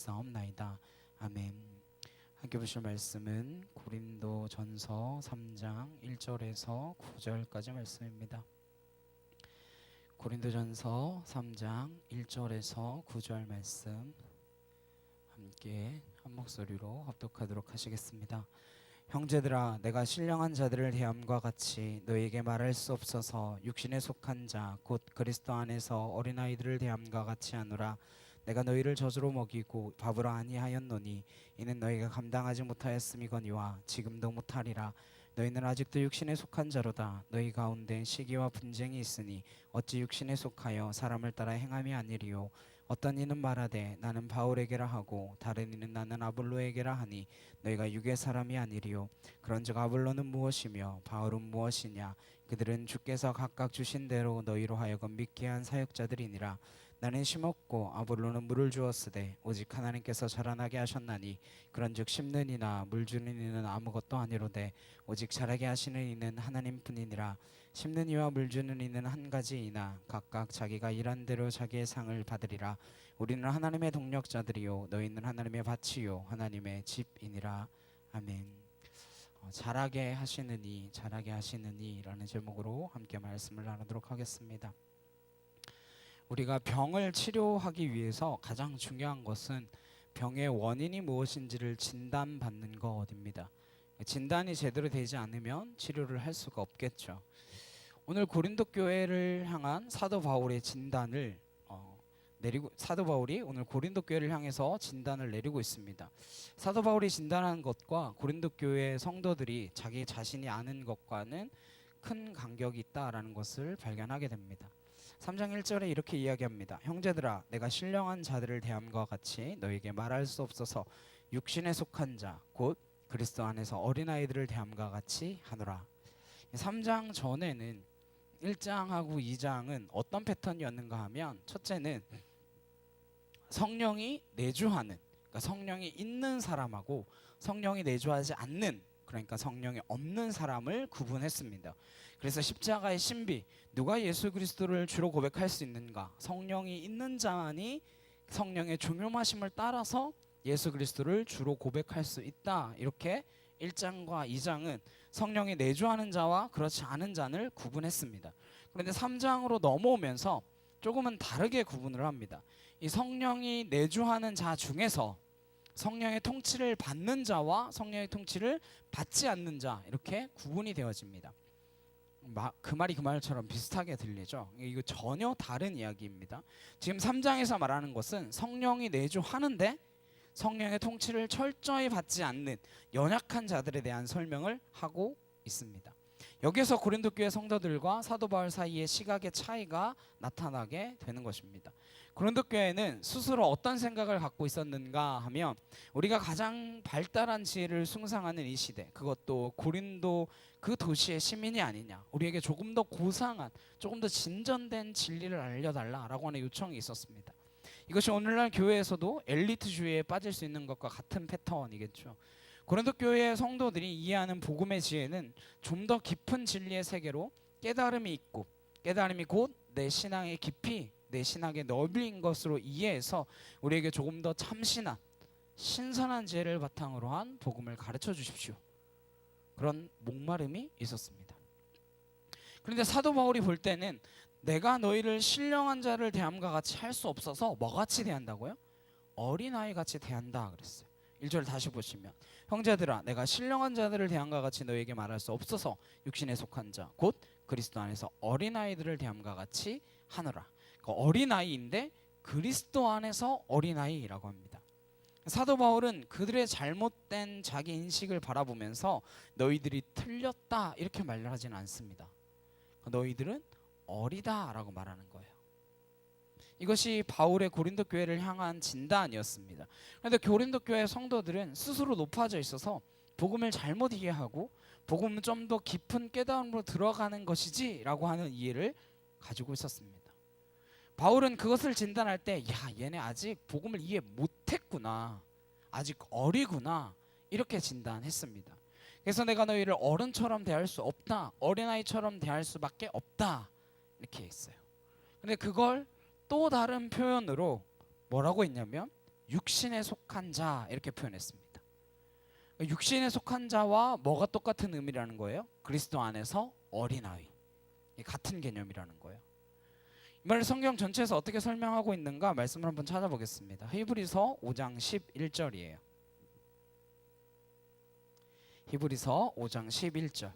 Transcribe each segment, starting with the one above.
기도드리옵나이다. 아멘. 함께 보실 말씀은 고린도전서 3장 1절에서 9절까지 말씀입니다. 고린도전서 3장 1절에서 9절 말씀 함께 한 목소리로 합독하도록 하시겠습니다. 형제들아, 내가 신령한 자들을 대함과 같이 너희에게 말할 수 없어서 육신에 속한 자 곧 그리스도 안에서 어린아이들을 대함과 같이 하노라. 내가 너희를 젖으로 먹이고 밥으로 아니하였노니 이는 너희가 감당하지 못하였음이거니와 지금도 못하리라. 너희는 아직도 육신에 속한 자로다. 너희 가운데 시기와 분쟁이 있으니 어찌 육신에 속하여 사람을 따라 행함이 아니리요. 어떤 이는 말하되 나는 바울에게라 하고 다른 이는 나는 아볼로에게라 하니 너희가 육의 사람이 아니리요. 그런즉 아볼로는 무엇이며 바울은 무엇이냐? 그들은 주께서 각각 주신 대로 너희로 하여금 믿게 한 사역자들이니라. 나는 심었고 아볼로는 물을 주었으되 오직 하나님께서 자라나게 하셨나니 그런즉 심는 이나 물 주는 이는 아무것도 아니로되 오직 자라게 하시는 이는 하나님뿐이니라. 심는 이와 물 주는 이는 한 가지이나 각각 자기가 일한 대로 자기의 상을 받으리라. 우리는 하나님의 동력자들이요 너희는 하나님의 밭이요 하나님의 집이니라. 아멘. 자라게 하시느니 자라게 하시느니 라는 제목으로 함께 말씀을 나누도록 하겠습니다. 우리가 병을 치료하기 위해서 가장 중요한 것은 병의 원인이 무엇인지를 진단받는 것입니다. 진단이 제대로 되지 않으면 치료를 할 수가 없겠죠. 오늘 고린도 교회를 향한 사도 바울의 진단을 사도 바울이 오늘 고린도 교회를 향해서 진단을 내리고 있습니다. 사도 바울이 진단한 것과 고린도 교회 성도들이 자기 자신이 아는 것과는 큰 간격이 있다라는 것을 발견하게 됩니다. 3장 1절에 이렇게 이야기합니다. 형제들아, 내가 신령한 자들을 대함과 같이 너희에게 말할 수 없어서 육신에 속한 자 곧 그리스도 안에서 어린아이들을 대함과 같이 하노라. 3장 전에는 1장하고 2장은 어떤 패턴이었는가 하면, 첫째는 성령이 내주하는, 그러니까 성령이 있는 사람하고 성령이 내주하지 않는, 그러니까 성령이 없는 사람을 구분했습니다. 그래서 십자가의 신비, 누가 예수 그리스도를 주로 고백할 수 있는가? 성령이 있는 자만이 성령의 중요하심을 따라서 예수 그리스도를 주로 고백할 수 있다. 이렇게 1장과 2장은 성령이 내주하는 자와 그렇지 않은 자를 구분했습니다. 그런데 3장으로 넘어오면서 조금은 다르게 구분을 합니다. 이 성령이 내주하는 자 중에서 성령의 통치를 받는 자와 성령의 통치를 받지 않는 자, 이렇게 구분이 되어집니다. 그 말이 그 말처럼 비슷하게 들리죠. 이거 전혀 다른 이야기입니다. 지금 3장에서 말하는 것은 성령이 내주하는데 성령의 통치를 철저히 받지 않는 연약한 자들에 대한 설명을 하고 있습니다. 여기서 고린도 교회 성도들과 사도 바울 사이의 시각의 차이가 나타나게 되는 것입니다. 고린도 교회는 스스로 어떤 생각을 갖고 있었는가 하면, 우리가 가장 발달한 지혜를 숭상하는 이 시대, 그것도 고린도 그 도시의 시민이 아니냐, 우리에게 조금 더 고상한, 조금 더 진전된 진리를 알려달라라고 하는 요청이 있었습니다. 이것이 오늘날 교회에서도 엘리트주의에 빠질 수 있는 것과 같은 패턴이겠죠. 고린도 교회의 성도들이 이해하는 복음의 지혜는 좀 더 깊은 진리의 세계로 깨달음이 있고, 깨달음이 곧 내 신앙의 깊이, 내 신앙의 넓이인 것으로 이해해서 우리에게 조금 더 참신한 신선한 지혜를 바탕으로 한 복음을 가르쳐 주십시오, 그런 목마름이 있었습니다. 그런데 사도 바울이 볼 때는 내가 너희를 신령한 자를 대함과 같이 할 수 없어서 뭐같이 대한다고요? 어린아이 같이 대한다 그랬어요. 1절 다시 보시면, 형제들아, 내가 신령한 자들을 대함과 같이 너희에게 말할 수 없어서 육신에 속한 자 곧 그리스도 안에서 어린아이들을 대함과 같이 하노라. 그러니까 어린아이인데 그리스도 안에서 어린아이라고 합니다. 사도 바울은 그들의 잘못된 자기 인식을 바라보면서 너희들이 틀렸다 이렇게 말을 하지는 않습니다. 너희들은 어리다라고 말하는 거예요. 이것이 바울의 고린도 교회를 향한 진단이었습니다. 그런데 고린도 교회 성도들은 스스로 높아져 있어서 복음을 잘못 이해하고 복음은 좀 더 깊은 깨달음으로 들어가는 것이지 라고 하는 이해를 가지고 있었습니다. 바울은 그것을 진단할 때, 야, 얘네 아직 복음을 이해 못했구나, 아직 어리구나, 이렇게 진단했습니다. 그래서 내가 너희를 어른처럼 대할 수 없다, 어린아이처럼 대할 수밖에 없다, 이렇게 했어요. 근데 그걸 또 다른 표현으로 뭐라고 했냐면 육신에 속한 자 이렇게 표현했습니다. 육신에 속한 자와 뭐가 똑같은 의미라는 거예요? 그리스도 안에서 어린아이, 같은 개념이라는 거예요. 이 말을 성경 전체에서 어떻게 설명하고 있는가 말씀을 한번 찾아보겠습니다. 히브리서 5장 11절이에요. 히브리서 5장 11절.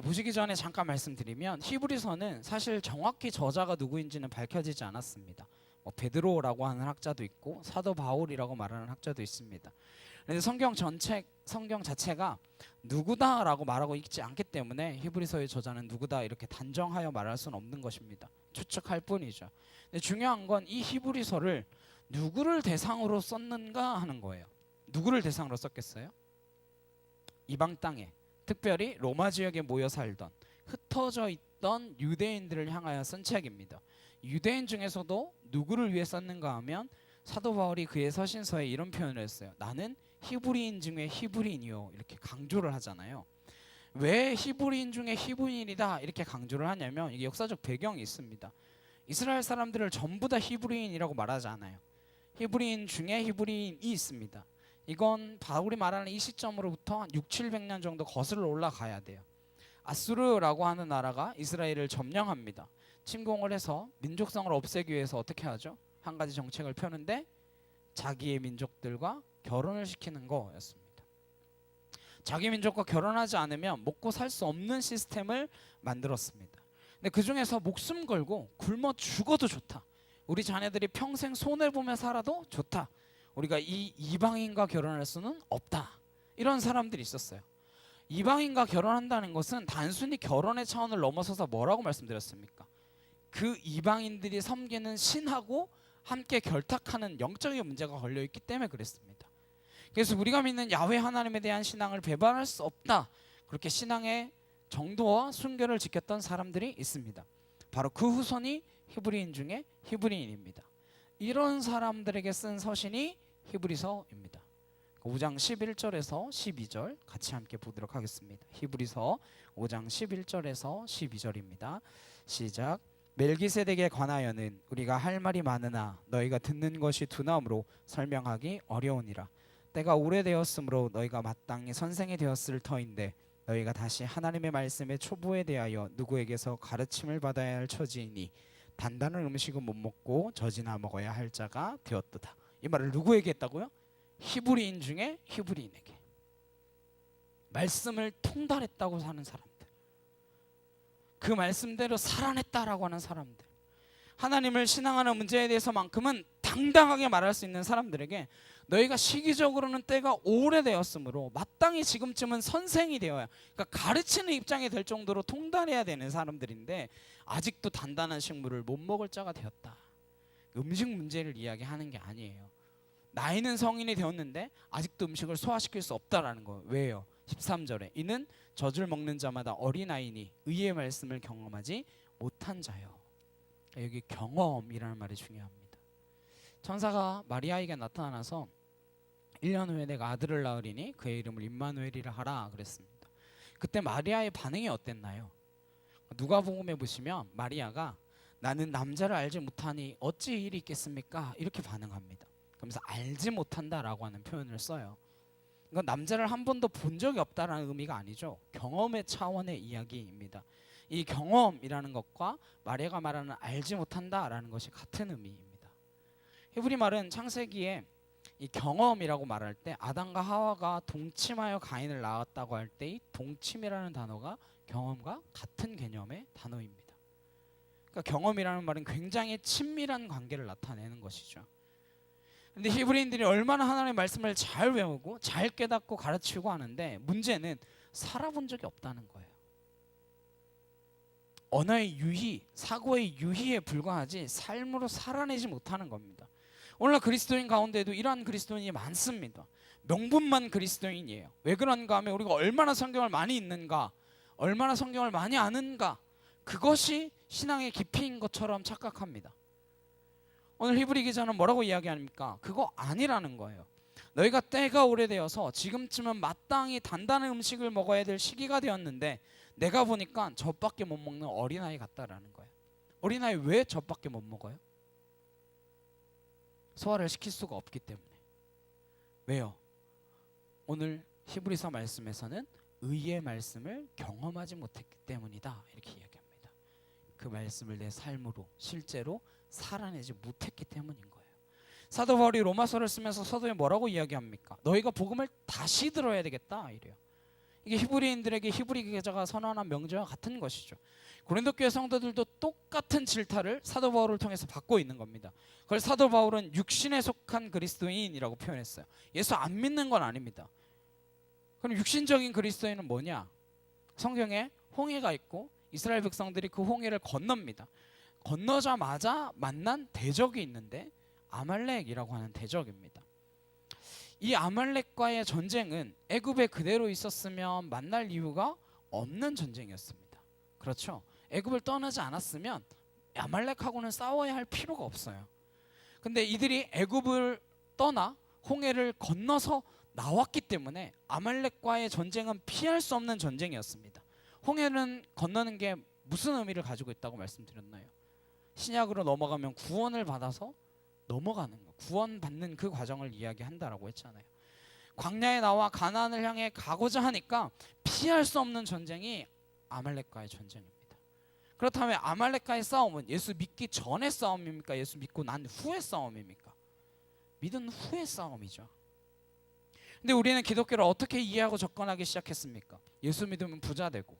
보시기 전에 잠깐 말씀드리면 히브리서는 사실 정확히 저자가 누구인지는 밝혀지지 않았습니다. 베드로라고 하는 학자도 있고 사도 바울이라고 말하는 학자도 있습니다. 그런데 성경 자체가 누구다라고 말하고 있지 않기 때문에 히브리서의 저자는 누구다 이렇게 단정하여 말할 수는 없는 것입니다. 추측할 뿐이죠. 근데 중요한 건 이 히브리서를 누구를 대상으로 썼는가 하는 거예요. 누구를 대상으로 썼겠어요? 이방 땅에, 특별히 로마 지역에 모여 살던 흩어져 있던 유대인들을 향하여 쓴 책입니다. 유대인 중에서도 누구를 위해 썼는가 하면 사도 바울이 그의 서신서에 이런 표현을 했어요. 나는 히브리인 중에 히브리인이요, 이렇게 강조를 하잖아요. 왜 히브리인 중에 히브리인이다 이렇게 강조를 하냐면 이게 역사적 배경이 있습니다. 이스라엘 사람들을 전부 다 히브리인이라고 말하지 않아요. 히브리인 중에 히브리인이 있습니다. 이건 바울이 말하는 이 시점으로부터 한 600~700년 정도 거슬러 올라가야 돼요. 아수르라고 하는 나라가 이스라엘을 점령합니다. 침공을 해서 민족성을 없애기 위해서 어떻게 하죠? 한 가지 정책을 펴는데 자기의 민족들과 결혼을 시키는 거였습니다. 자기 민족과 결혼하지 않으면 먹고 살 수 없는 시스템을 만들었습니다. 근데 그 중에서 목숨 걸고 굶어 죽어도 좋다. 우리 자녀들이 평생 손해보며 살아도 좋다. 우리가 이 이방인과 결혼할 수는 없다. 이런 사람들이 있었어요. 이방인과 결혼한다는 것은 단순히 결혼의 차원을 넘어서서 뭐라고 말씀드렸습니까? 그 이방인들이 섬기는 신하고 함께 결탁하는 영적인 문제가 걸려있기 때문에 그랬습니다. 그래서 우리가 믿는 야훼 하나님에 대한 신앙을 배반할 수 없다. 그렇게 신앙의 정도와 순결을 지켰던 사람들이 있습니다. 바로 그 후손이 히브리인 중에 히브리인입니다. 이런 사람들에게 쓴 서신이 히브리서입니다. 5장 11절에서 12절 같이 함께 보도록 하겠습니다. 히브리서 5장 11절에서 12절입니다. 시작. 멜기세덱에 관하여는 우리가 할 말이 많으나 너희가 듣는 것이 두나무로 설명하기 어려우니라. 때가 오래되었으므로 너희가 마땅히 선생이 되었을 터인데 너희가 다시 하나님의 말씀의 초보에 대하여 누구에게서 가르침을 받아야 할 처지이니 단단한 음식은 못 먹고 젖이나 먹어야 할 자가 되었도다. 이 말을 누구에게 했다고요? 히브리인 중에 히브리인에게. 말씀을 통달했다고 사는 사람들, 그 말씀대로 살아냈다라고 하는 사람들, 하나님을 신앙하는 문제에 대해서만큼은 당당하게 말할 수 있는 사람들에게 너희가 시기적으로는 때가 오래되었으므로 마땅히 지금쯤은 선생이 되어야, 그러니까 가르치는 입장이 될 정도로 통달해야 되는 사람들인데 아직도 단단한 식물을 못 먹을 자가 되었다. 음식 문제를 이야기하는 게 아니에요. 나이는 성인이 되었는데 아직도 음식을 소화시킬 수 없다라는 거예요. 왜요? 13절에 이는 젖을 먹는 자마다 어린아이니 의의 말씀을 경험하지 못한 자요. 여기 경험이라는 말이 중요합니다. 천사가 마리아에게 나타나서 1년 후에 내가 아들을 낳으리니 그의 이름을 임마누엘이라 하라 그랬습니다. 그때 마리아의 반응이 어땠나요? 누가복음에 보시면 마리아가 나는 남자를 알지 못하니 어찌 일이 있겠습니까? 이렇게 반응합니다. 그러면서 알지 못한다라고 하는 표현을 써요. 이건 남자를 한 번도 본 적이 없다라는 의미가 아니죠. 경험의 차원의 이야기입니다. 이 경험이라는 것과 마리아가 말하는 알지 못한다라는 것이 같은 의미입니다. 히브리 말은 창세기에 이 경험이라고 말할 때 아담과 하와가 동침하여 가인을 낳았다고 할 때 이 동침이라는 단어가 경험과 같은 개념의 단어입니다. 그러니까 경험이라는 말은 굉장히 친밀한 관계를 나타내는 것이죠. 근데 히브리인들이 얼마나 하나님의 말씀을 잘 외우고 잘 깨닫고 가르치고 하는데 문제는 살아본 적이 없다는 거예요. 언어의 유희, 사고의 유희에 불과하지 삶으로 살아내지 못하는 겁니다. 오늘날 그리스도인 가운데도 이러한 그리스도인이 많습니다. 명분만 그리스도인이에요. 왜 그런가 하면 우리가 얼마나 성경을 많이 읽는가, 얼마나 성경을 많이 아는가, 그것이 신앙의 깊이인 것처럼 착각합니다. 오늘 히브리 기자는 뭐라고 이야기합니까? 그거 아니라는 거예요. 너희가 때가 오래되어서 지금쯤은 마땅히 단단한 음식을 먹어야 될 시기가 되었는데 내가 보니까 젖밖에 못 먹는 어린아이 같다라는 거예요. 어린아이 왜 젖밖에 못 먹어요? 소화를 시킬 수가 없기 때문에. 왜요? 오늘 히브리서 말씀에서는 의의 말씀을 경험하지 못했기 때문이다 이렇게 이야기합니다. 그 말씀을 내 삶으로 실제로 살아내지 못했기 때문인 거예요. 사도 바울이 로마서를 쓰면서 서두에 뭐라고 이야기합니까? 너희가 복음을 다시 들어야 되겠다 이래요. 이게 히브리인들에게 히브리 기자가 선언한 명제와 같은 것이죠. 고린도 교회 성도들도 똑같은 질타를 사도 바울을 통해서 받고 있는 겁니다. 그걸 사도 바울은 육신에 속한 그리스도인이라고 표현했어요. 예수 안 믿는 건 아닙니다. 그럼 육신적인 그리스도인은 뭐냐? 성경에 홍해가 있고 이스라엘 백성들이 그 홍해를 건넙니다. 건너자마자 만난 대적이 있는데 아말렉이라고 하는 대적입니다. 이 아말렉과의 전쟁은 애굽에 그대로 있었으면 만날 이유가 없는 전쟁이었습니다. 그렇죠? 애굽을 떠나지 않았으면 아말렉하고는 싸워야 할 필요가 없어요. 근데 이들이 애굽을 떠나 홍해를 건너서 나왔기 때문에 아말렉과의 전쟁은 피할 수 없는 전쟁이었습니다. 홍해는 건너는 게 무슨 의미를 가지고 있다고 말씀드렸나요? 신약으로 넘어가면 구원을 받아서 넘어가는 거, 구원받는 그 과정을 이야기한다라고 했잖아요. 광야에 나와 가나안을 향해 가고자 하니까 피할 수 없는 전쟁이 아말렉과의 전쟁입니다. 그렇다면 아말렉과의 싸움은 예수 믿기 전의 싸움입니까? 예수 믿고 난 후의 싸움입니까? 믿은 후의 싸움이죠. 근데 우리는 기독교를 어떻게 이해하고 접근하기 시작했습니까? 예수 믿으면 부자 되고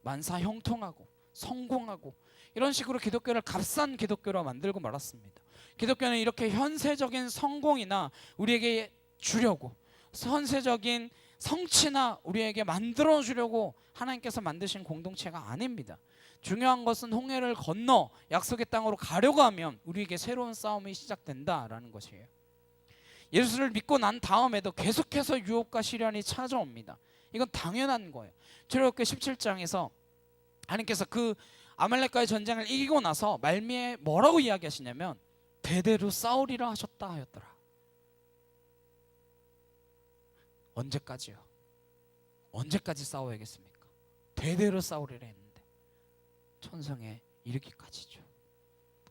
만사 형통하고 성공하고 이런 식으로 기독교를 값싼 기독교로 만들고 말았습니다. 기독교는 이렇게 현세적인 성공이나 우리에게 주려고 현세적인 성취나 우리에게 만들어주려고 하나님께서 만드신 공동체가 아닙니다. 중요한 것은 홍해를 건너 약속의 땅으로 가려고 하면 우리에게 새로운 싸움이 시작된다라는 것이에요. 예수를 믿고 난 다음에도 계속해서 유혹과 시련이 찾아옵니다. 이건 당연한 거예요. 출애굽기 17장에서 하나님께서 그 아말렉과의 전쟁을 이기고 나서 말미에 뭐라고 이야기하시냐면 대대로 싸우리라 하셨다 하였더라. 언제까지요? 언제까지 싸워야겠습니까? 대대로 싸우리라 했는데 천성에 이르기까지죠.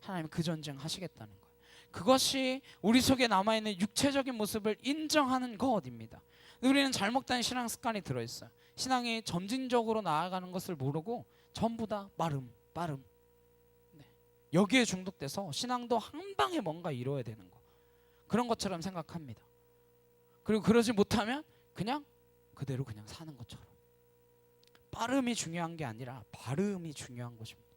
하나님 그 전쟁 하시겠다는 거예요. 그것이 우리 속에 남아있는 육체적인 모습을 인정하는 것입니다. 우리는 잘못된 신앙 습관이 들어있어요. 신앙이 점진적으로 나아가는 것을 모르고 전부 다 빠름. 네. 여기에 중독돼서 신앙도 한 방에 뭔가 이루어야 되는 거, 그런 것처럼 생각합니다. 그리고 그러지 못하면 그냥 그대로 그냥 사는 것처럼. 빠름이 중요한 게 아니라 발음이 중요한 것입니다.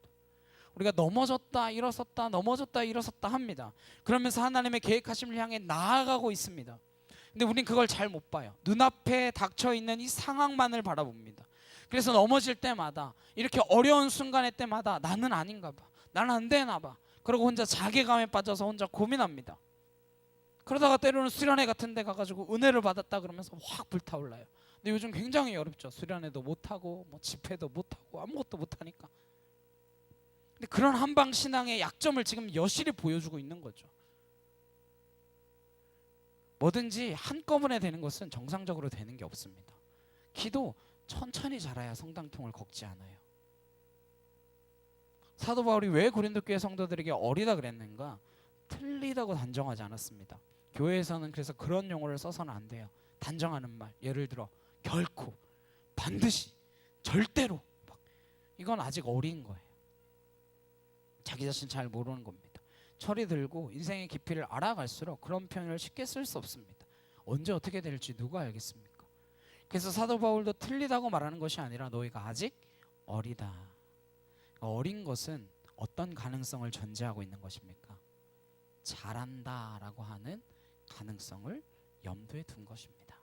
우리가 넘어졌다 일어섰다 넘어졌다 일어섰다 합니다. 그러면서 하나님의 계획하심을 향해 나아가고 있습니다. 근데 우린 그걸 잘 못 봐요. 눈앞에 닥쳐있는 이 상황만을 바라봅니다. 그래서 넘어질 때마다 이렇게 어려운 순간의 때마다 나는 아닌가 봐, 나는 안 되나 봐, 그러고 혼자 자괴감에 빠져서 혼자 고민합니다. 그러다가 때로는 수련회 같은 데 가가지고 은혜를 받았다 그러면서 확 불타올라요. 근데 요즘 굉장히 어렵죠. 수련회도 못하고 뭐 집회도 못하고 아무것도 못하니까. 근데 그런 한방 신앙의 약점을 지금 여실히 보여주고 있는 거죠. 뭐든지 한꺼번에 되는 것은 정상적으로 되는 게 없습니다. 기도 천천히 자라야 성당통을 걷지 않아요. 사도 바울이 왜 고린도 교회 성도들에게 어리다 그랬는가? 틀리다고 단정하지 않았습니다. 교회에서는 그래서 그런 용어를 써서는 안 돼요. 단정하는 말, 예를 들어 결코, 반드시, 절대로, 이건 아직 어린 거예요. 자기 자신 잘 모르는 겁니다. 철이 들고 인생의 깊이를 알아갈수록 그런 표현을 쉽게 쓸 수 없습니다. 언제 어떻게 될지 누가 알겠습니까? 그래서 사도 바울도 틀리다고 말하는 것이 아니라 너희가 아직 어리다. 어린 것은 어떤 가능성을 전제하고 있는 것입니까? 잘한다라고 하는 가능성을 염두에 둔 것입니다.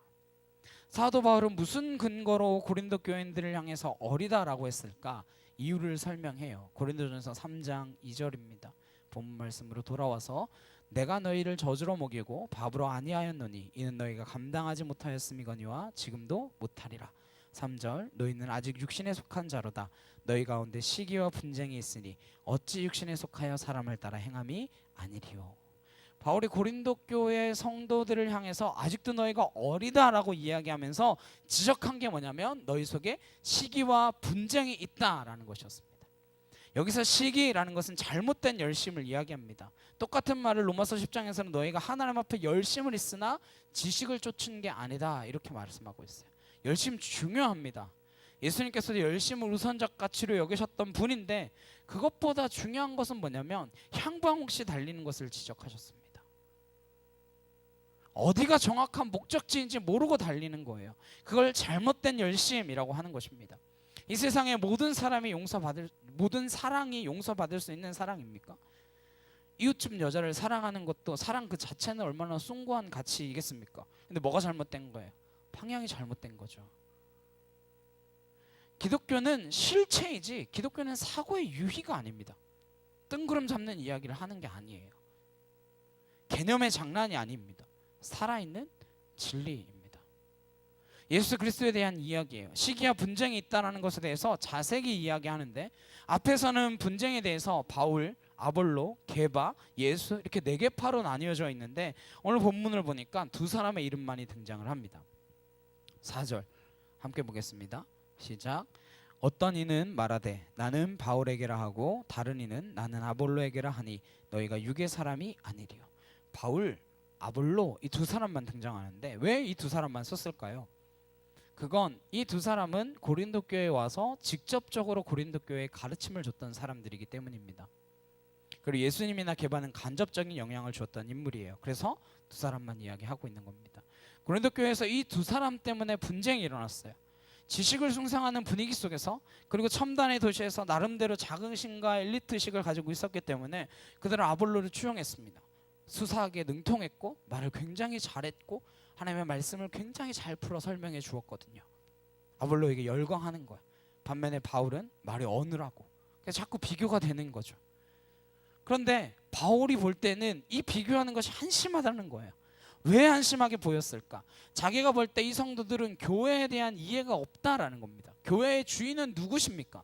사도 바울은 무슨 근거로 고린도 교인들을 향해서 어리다라고 했을까? 이유를 설명해요. 고린도전서 3장 2절입니다. 본문 말씀으로 돌아와서 내가 너희를 저주로 먹이고 밥으로 아니하였노니 이는 너희가 감당하지 못하였음이거니와 지금도 못하리라. 3절 너희는 아직 육신에 속한 자로다. 너희 가운데 시기와 분쟁이 있으니 어찌 육신에 속하여 사람을 따라 행함이 아니리요. 바울이 고린도 교회 성도들을 향해서 아직도 너희가 어리다라고 이야기하면서 지적한 게 뭐냐면 너희 속에 시기와 분쟁이 있다라는 것이었습니다. 여기서 시기라는 것은 잘못된 열심을 이야기합니다. 똑같은 말을 로마서 10장에서는 너희가 하나님 앞에 열심을 있으나 지식을 쫓은 게 아니다 이렇게 말씀하고 있어요. 열심 중요합니다. 예수님께서도 열심을 우선적 가치로 여기셨던 분인데 그것보다 중요한 것은 뭐냐면 향방 없이 달리는 것을 지적하셨습니다. 어디가 정확한 목적지인지 모르고 달리는 거예요. 그걸 잘못된 열심이라고 하는 것입니다. 이 세상에 모든 사랑이 용서받을 수 있는 사랑입니까? 이웃집 여자를 사랑하는 것도 사랑 그 자체는 얼마나 숭고한 가치이겠습니까? 근데 뭐가 잘못된 거예요? 방향이 잘못된 거죠. 기독교는 실체이지 기독교는 사고의 유희가 아닙니다. 뜬구름 잡는 이야기를 하는 게 아니에요. 개념의 장난이 아닙니다. 살아있는 진리입니다. 예수 그리스도에 대한 이야기예요. 시기와 분쟁이 있다는 것에 대해서 자세히 이야기하는데 앞에서는 분쟁에 대해서 바울, 아볼로, 게바, 예수 이렇게 4개파로 나뉘어져 있는데 오늘 본문을 보니까 두 사람의 이름만이 등장을 합니다. 4절 함께 보겠습니다. 시작. 어떤 이는 말하되 나는 바울에게라 하고 다른 이는 나는 아볼로에게라 하니 너희가 육의 사람이 아니리요. 바울, 아볼로 이 두 사람만 등장하는데 왜 이 두 사람만 썼을까요? 그건 이 두 사람은 고린도 교회에 와서 직접적으로 고린도 교회에 가르침을 줬던 사람들이기 때문입니다. 그리고 예수님이나 게바는 간접적인 영향을 주었던 인물이에요. 그래서 두 사람만 이야기하고 있는 겁니다. 고린도 교회에서 이 두 사람 때문에 분쟁이 일어났어요. 지식을 숭상하는 분위기 속에서 그리고 첨단의 도시에서 나름대로 자긍심과 엘리트식을 가지고 있었기 때문에 그들은 아볼로를 추종했습니다. 수사하기에 능통했고 말을 굉장히 잘했고 하나님의 말씀을 굉장히 잘 풀어 설명해 주었거든요. 아볼로에게 열광하는 거야. 반면에 바울은 말이 어눌하고 그래서 자꾸 비교가 되는 거죠. 그런데 바울이 볼 때는 이 비교하는 것이 한심하다는 거예요. 왜 한심하게 보였을까? 자기가 볼 때 이 성도들은 교회에 대한 이해가 없다라는 겁니다. 교회의 주인은 누구십니까?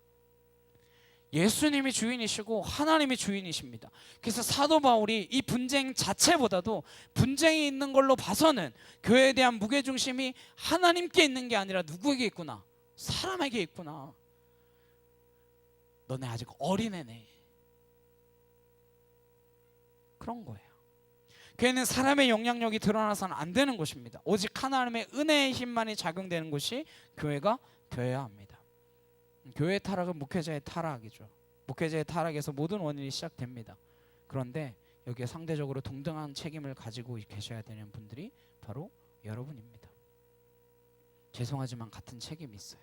예수님이 주인이시고 하나님이 주인이십니다. 그래서 사도 바울이 이 분쟁 자체보다도 분쟁이 있는 걸로 봐서는 교회에 대한 무게중심이 하나님께 있는 게 아니라 누구에게 있구나? 사람에게 있구나. 너네 아직 어린애네. 그런 거예요. 교회는 사람의 영향력이 드러나서는 안 되는 것입니다. 오직 하나님의 은혜의 힘만이 작용되는 곳이 교회가 되어야 합니다. 교회의 타락은 목회자의 타락이죠. 목회자의 타락에서 모든 원인이 시작됩니다. 그런데 여기에 상대적으로 동등한 책임을 가지고 계셔야 되는 분들이 바로 여러분입니다. 죄송하지만 같은 책임이 있어요.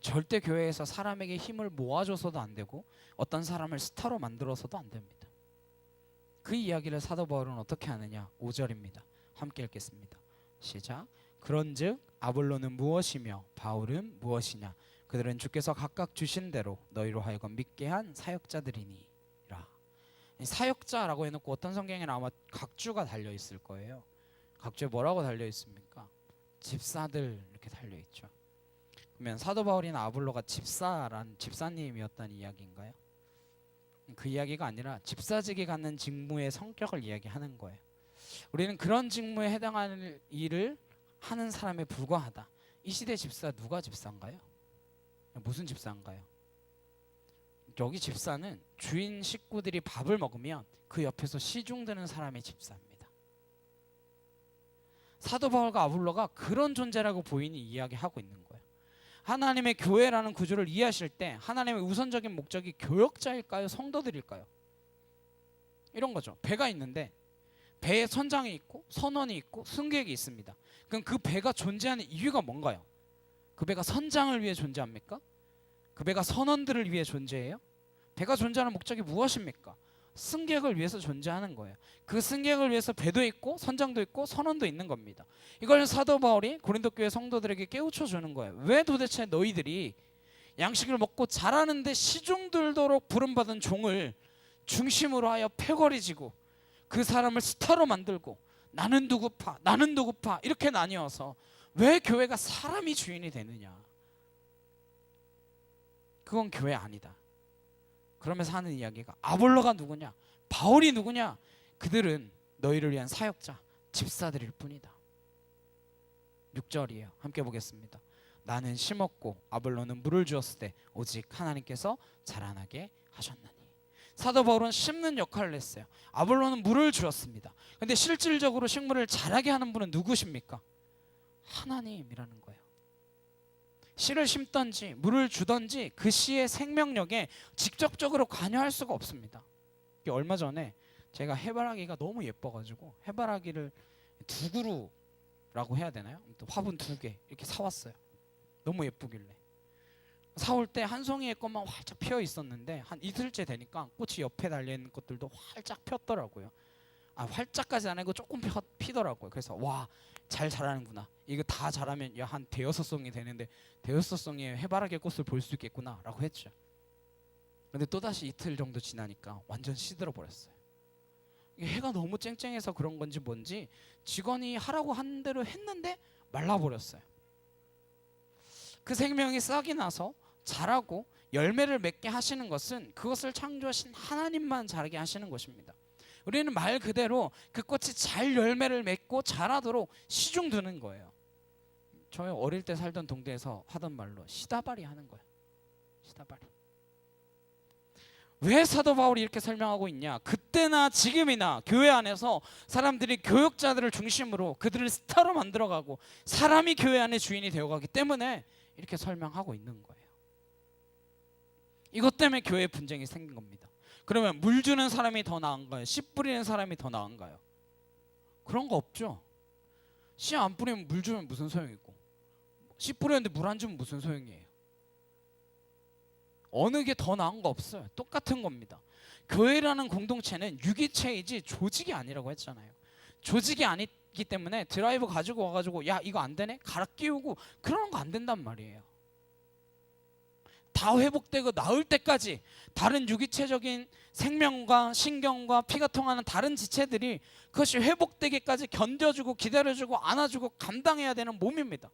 절대 교회에서 사람에게 힘을 모아줘서도 안 되고 어떤 사람을 스타로 만들어서도 안 됩니다. 그 이야기를 사도 바울은 어떻게 하느냐? 5절입니다. 함께 읽겠습니다. 시작. 그런즉 아볼로는 무엇이며 바울은 무엇이냐? 그들은 주께서 각각 주신 대로 너희로 하여금 믿게 한 사역자들이니라. 사역자라고 해놓고 어떤 성경에는 아마 각주가 달려 있을 거예요. 각주에 뭐라고 달려 있습니까? 집사들 이렇게 달려 있죠. 그러면 사도 바울이나 아볼로가 집사님이었다는 이야기인가요? 그 이야기가 아니라 집사직이 갖는 직무의 성격을 이야기하는 거예요. 우리는 그런 직무에 해당하는 일을 하는 사람에 불과하다. 이 시대 집사 누가 집사인가요? 무슨 집사인가요? 여기 집사는 주인 식구들이 밥을 먹으면 그 옆에서 시중드는 사람이 집사입니다. 사도 바울과 아볼로가 그런 존재라고 보이니 이야기하고 있는 거예요. 하나님의 교회라는 구조를 이해하실 때 하나님의 우선적인 목적이 교역자일까요? 성도들일까요? 이런 거죠. 배가 있는데 배에 선장이 있고 선원이 있고 승객이 있습니다. 그럼 그 배가 존재하는 이유가 뭔가요? 그 배가 선장을 위해 존재합니까? 그 배가 선원들을 위해 존재해요? 배가 존재하는 목적이 무엇입니까? 승객을 위해서 존재하는 거예요. 그 승객을 위해서 배도 있고 선장도 있고 선원도 있는 겁니다. 이걸 사도 바울이 고린도 교회 성도들에게 깨우쳐 주는 거예요. 왜 도대체 너희들이 양식을 먹고 자라는데 시중들도록 부름받은 종을 중심으로 하여 패거리지고 그 사람을 스타로 만들고 나는 누구파 나는 누구파 이렇게 나뉘어서 왜 교회가 사람이 주인이 되느냐? 그건 교회 아니다. 그러면서 하는 이야기가 아볼로가 누구냐? 바울이 누구냐? 그들은 너희를 위한 사역자, 집사들일 뿐이다. 6절이에요. 함께 보겠습니다. 나는 심었고 아볼로는 물을 주었을 때 오직 하나님께서 자라나게 하셨나니. 사도 바울은 심는 역할을 했어요. 아볼로는 물을 주었습니다. 근데 실질적으로 식물을 자라게 하는 분은 누구십니까? 하나님이라는 거예요. 씨를 심던지 물을 주던지 그 씨의 생명력에 직접적으로 관여할 수가 없습니다. 얼마 전에 제가 해바라기가 너무 예뻐가지고 해바라기를 2그루라고 해야 되나요? 화분 2개 이렇게 사왔어요. 너무 예쁘길래 사올 때 한 송이의 꽃만 활짝 피어 있었는데 한 이틀째 되니까 꽃이 옆에 달려있는 것들도 활짝 폈더라고요. 활짝까지 안 하고 조금 피더라고요. 그래서 와, 잘 자라는구나. 이거 다 자라면 한 5-6송이 되는데 5-6송이의 해바라기 꽃을 볼 수 있겠구나 라고 했죠. 근데 또다시 이틀 정도 지나니까 완전 시들어 버렸어요. 해가 너무 쨍쨍해서 그런 건지 뭔지 직원이 하라고 한 대로 했는데 말라버렸어요. 그 생명이 싹이 나서 자라고 열매를 맺게 하시는 것은 그것을 창조하신 하나님만 자라게 하시는 것입니다. 우리는 말 그대로 그 꽃이 잘 열매를 맺고 자라도록 시중 두는 거예요. 저희 어릴 때 살던 동네에서 하던 말로 시다발이 하는 거예요. 시다발이. 왜 사도 바울이 이렇게 설명하고 있냐? 그때나 지금이나 교회 안에서 사람들이 교역자들을 중심으로 그들을 스타로 만들어가고 사람이 교회 안의 주인이 되어가기 때문에 이렇게 설명하고 있는 거예요. 이것 때문에 교회에 분쟁이 생긴 겁니다. 그러면 물 주는 사람이 더 나은가요? 씨 뿌리는 사람이 더 나은가요? 그런 거 없죠. 씨 안 뿌리면 물 주면 무슨 소용이고, 씨 뿌렸는데 물 안 주면 무슨 소용이에요? 어느 게 더 나은 거 없어요. 똑같은 겁니다. 교회라는 공동체는 유기체이지 조직이 아니라고 했잖아요. 조직이 아니기 때문에 드라이브 가지고 와가지고 야 이거 안 되네? 갈아 끼우고 그러는 거 안 된단 말이에요. 다 회복되고 나을 때까지 다른 유기체적인 생명과 신경과 피가 통하는 다른 지체들이 그것이 회복되기까지 견뎌주고 기다려주고 안아주고 감당해야 되는 몸입니다.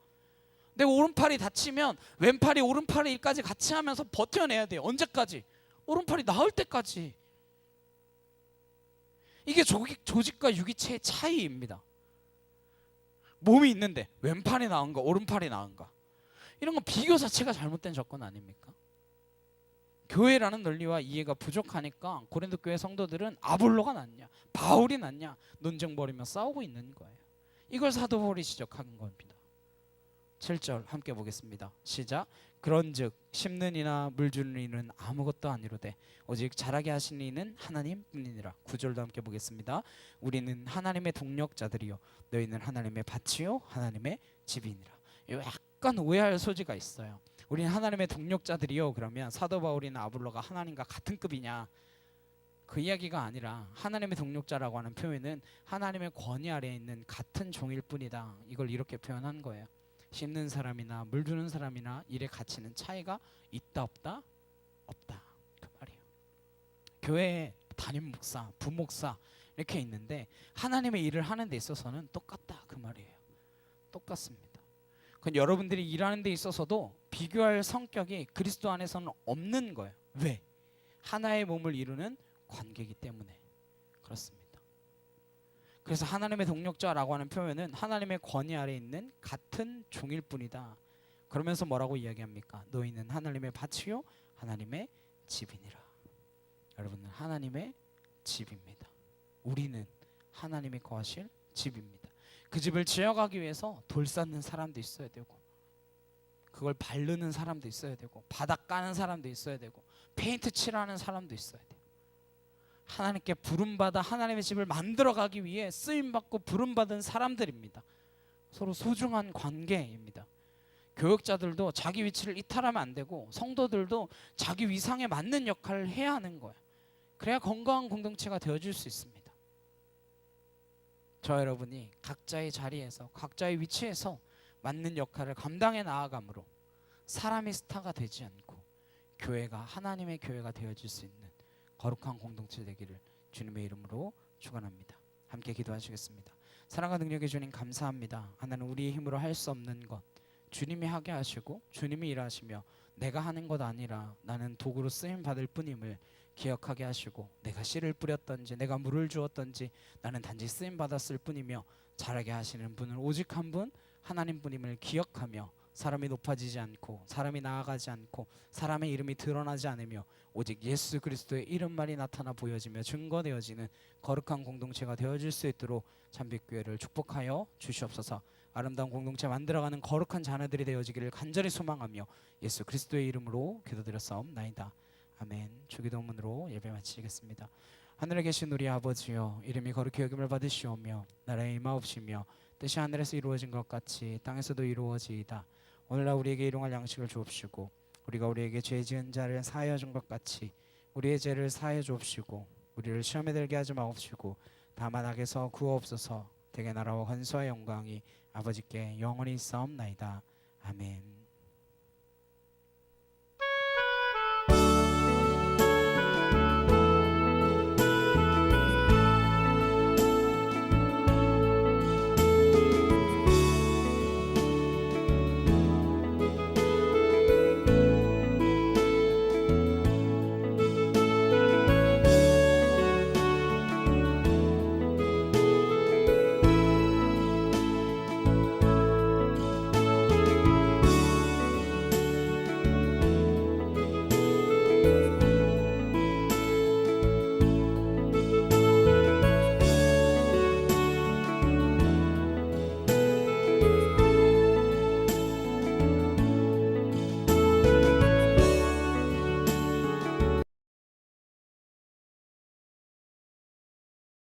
내 오른팔이 다치면 왼팔이 오른팔의 일까지 같이 하면서 버텨내야 돼요. 언제까지? 오른팔이 나을 때까지. 이게 조직과 유기체의 차이입니다. 몸이 있는데 왼팔이 나은가 오른팔이 나은가, 이런 건 비교 자체가 잘못된 접근 아닙니까? 교회라는 논리와 이해가 부족하니까 고린도 교회 성도들은 아볼로가 낫냐 바울이 낫냐 논쟁 벌이며 싸우고 있는 거예요. 이걸 사도 바울이 지적한 겁니다. 7절 함께 보겠습니다. 시작. 그런즉 심는 이나 물 주는 이는 아무것도 아니로되 오직 자라게 하시는 이는 하나님뿐이니라. 9절도 함께 보겠습니다. 우리는 하나님의 동력자들이요 너희는 하나님의 밭이요 하나님의 집이니라. 약간 오해할 소지가 있어요. 우리는 하나님의 동력자들이요 그러면 사도 바울이나 아볼로가 하나님과 같은 급이냐, 그 이야기가 아니라 하나님의 동력자라고 하는 표현은 하나님의 권위 아래에 있는 같은 종일 뿐이다. 이걸 이렇게 표현한 거예요. 심는 사람이나 물 주는 사람이나 일의 가치는 차이가 있다 없다? 없다 그 말이에요. 교회에 담임 목사, 부목사 이렇게 있는데 하나님의 일을 하는 데 있어서는 똑같다 그 말이에요. 똑같습니다. 그건 여러분들이 일하는 데 있어서도 비교할 성격이 그리스도 안에서는 없는 거예요. 왜? 하나의 몸을 이루는 관계이기 때문에 그렇습니다. 그래서 하나님의 동력자라고 하는 표현은 하나님의 권위 아래에 있는 같은 종일 뿐이다. 그러면서 뭐라고 이야기합니까? 너희는 하나님의 밭이요 하나님의 집이니라. 여러분은 하나님의 집입니다. 우리는 하나님이 거하실 집입니다. 그 집을 지어가기 위해서 돌 쌓는 사람도 있어야 되고, 그걸 바르는 사람도 있어야 되고, 바닥 까는 사람도 있어야 되고, 페인트 칠하는 사람도 있어야 돼요. 하나님께 부름받아 하나님의 집을 만들어가기 위해 쓰임받고 부름받은 사람들입니다. 서로 소중한 관계입니다. 교역자들도 자기 위치를 이탈하면 안 되고 성도들도 자기 위상에 맞는 역할을 해야 하는 거예요. 그래야 건강한 공동체가 되어줄 수 있습니다. 저 여러분이 각자의 자리에서 각자의 위치에서 맞는 역할을 감당해 나아감으로 사람이 스타가 되지 않고 교회가 하나님의 교회가 되어질 수 있는 거룩한 공동체 되기를 주님의 이름으로 축원합니다. 함께 기도하시겠습니다. 사랑과 능력의 주님 감사합니다. 하나님 우리의 힘으로 할 수 없는 것 주님이 하게 하시고 주님이 일하시며 내가 하는 것 아니라 나는 도구로 쓰임 받을 뿐임을 기억하게 하시고, 내가 씨를 뿌렸던지 내가 물을 주었던지 나는 단지 쓰임 받았을 뿐이며 자라게 하시는 분은 오직 한 분 하나님뿐임을 기억하며 사람이 높아지지 않고 사람이 나아가지 않고 사람의 이름이 드러나지 않으며 오직 예수 그리스도의 이름만이 나타나 보여지며 증거되어지는 거룩한 공동체가 되어질 수 있도록 잠빛교회를 축복하여 주시옵소서. 아름다운 공동체 만들어가는 거룩한 자녀들이 되어지기를 간절히 소망하며 예수 그리스도의 이름으로 기도드렸사옵나이다. 아멘. 주기도문으로 예배 마치겠습니다. 하늘에 계신 우리 아버지여, 이름이 거룩히 여김을 받으시오며 나라의 임하옵시며 뜻이 하늘에서 이루어진 것 같이 땅에서도 이루어지이다. 오늘날 우리에게 일용할 양식을 주옵시고 우리가 우리에게 죄 지은 자를 사하여 준 것 같이 우리의 죄를 사하여 주옵시고 우리를 시험에 들게 하지 마옵시고 다만 악에서 구하옵소서. 대개 나라와 권세와 영광이 아버지께 영원히 있사옵나이다. 아멘.